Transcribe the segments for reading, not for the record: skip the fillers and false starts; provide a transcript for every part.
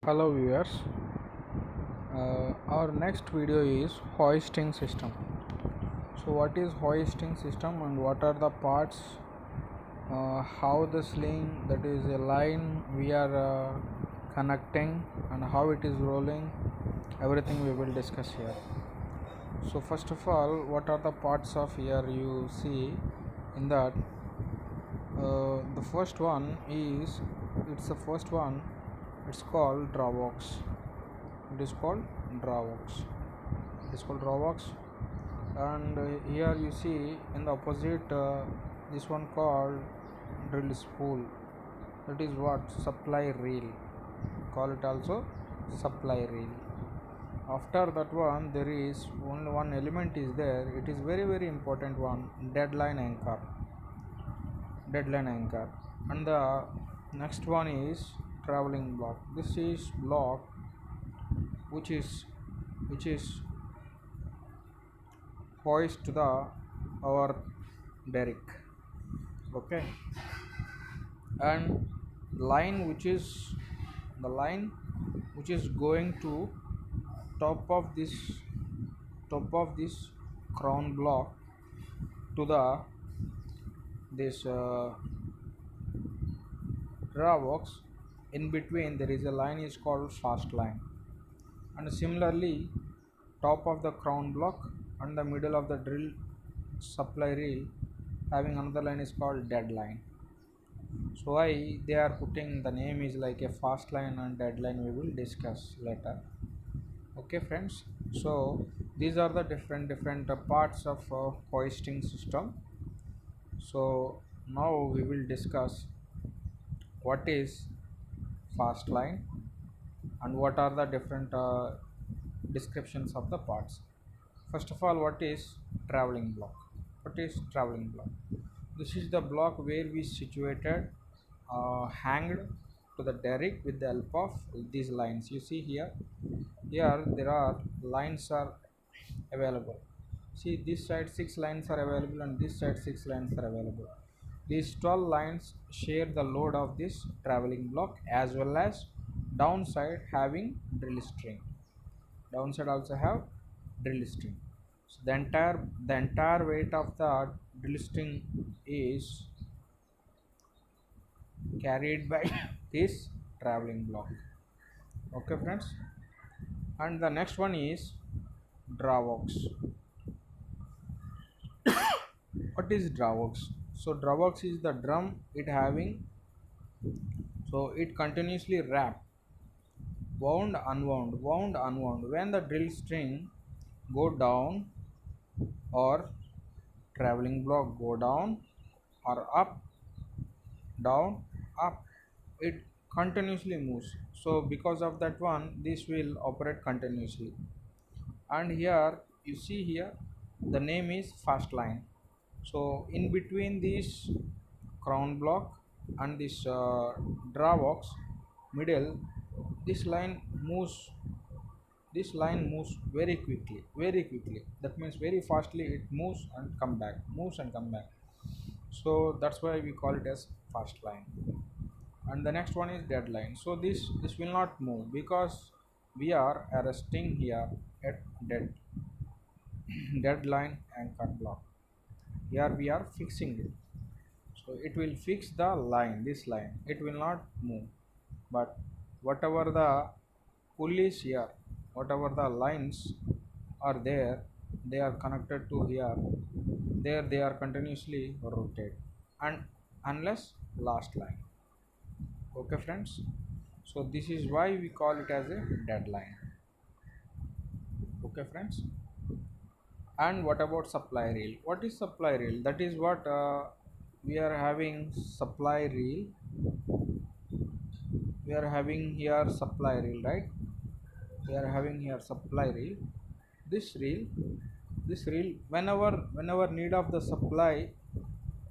Hello viewers, our next video is hoisting system. So what is hoisting system and what are the parts, how the sling, that is a line we are connecting, and how it is rolling, everything we will discuss here. So first of all, what are the parts of here you see in that the first one is, it's called drawbox. It is called drawbox. And here you see in the opposite, this one called drill spool. That is what supply reel. Call it also supply reel. After that one, there is only one element is there. It is very important one. Deadline anchor. And the next one is traveling block. This is block which is hoist to the our derrick. Okay, and the line which is going to top of this crown block to the this drawbox. In between there is a line is called fast line, and similarly top of the crown block and the middle of the drill supply reel having another line is called dead line. So why they are putting the name is like a fast line and deadline, we will discuss later. Okay friends, so these are the different parts of hoisting system. So now we will discuss what is fast line and what are the different descriptions of the parts. First of all, what is traveling block? This is the block where we situated hanged to the derrick with the help of these lines. You see here there are lines are available. See, this side 6 lines are available and this side 6 lines are available. These 12 lines share the load of this traveling block, as well as downside having drill string. Downside also have drill string. So the entire weight of the drill string is carried by this traveling block. Okay friends, and the next one is drawbox. What is drawbox? So drawbox is the drum it having, so it continuously wrap, wound unwound when the drill string go down or traveling block go down or up, down, up, it continuously moves. So because of that one, this will operate continuously. And here you see here the name is fast line. So in between this crown block and this drawbox middle, this line moves very quickly. That means very fastly it moves and come back. So that's why we call it as fast line. And the next one is deadline. So this will not move because we are arresting here at deadline anchor block. Here we are fixing it, so it will fix the line, this line, it will not move. But whatever the pulleys here, whatever the lines are there, they are connected to here, there they are continuously rotate and unless last line. Okay friends, so this is why we call it as a deadline. Okay friends, and what about supply reel? What is supply reel? That is what we are having supply reel. We are having here supply reel, right? We are having here supply reel. This reel whenever need of the supply,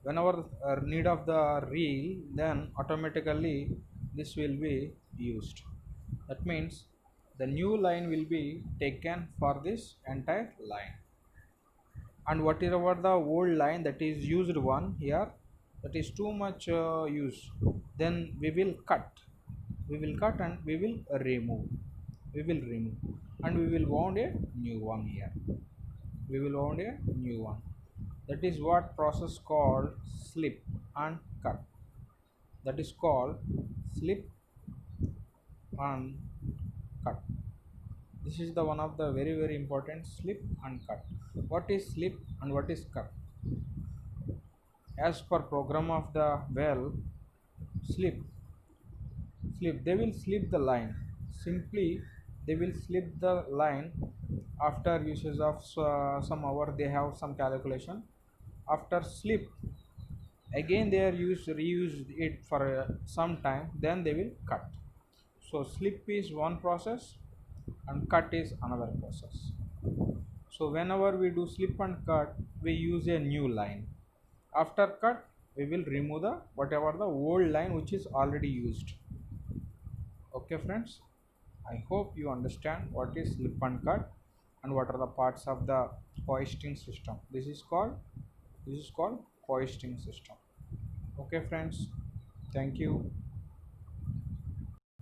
whenever need of the reel, then automatically this will be used. That means the new line will be taken for this entire line, and whatever the old line that is used one here, that is too much use, then we will cut. we will cut and we will remove. We will remove and we will wound a new one here. We will wound a new one. That is what process called slip and cut. That is called slip and cut. This is the one of the very important slip and cut. What is slip and what is cut? As per program of the well, slip they will slip the line. Simply they will slip the line after usage of some hour. They have some calculation. After slip, again they are used reuse it for some time, then they will cut. So slip is one process and cut is another process. So whenever we do slip and cut, we use a new line. After cut, we will remove the whatever the old line which is already used. Okay friends, I hope you understand what is slip and cut and what are the parts of the hoisting system. This is called hoisting system. Okay friends, thank you.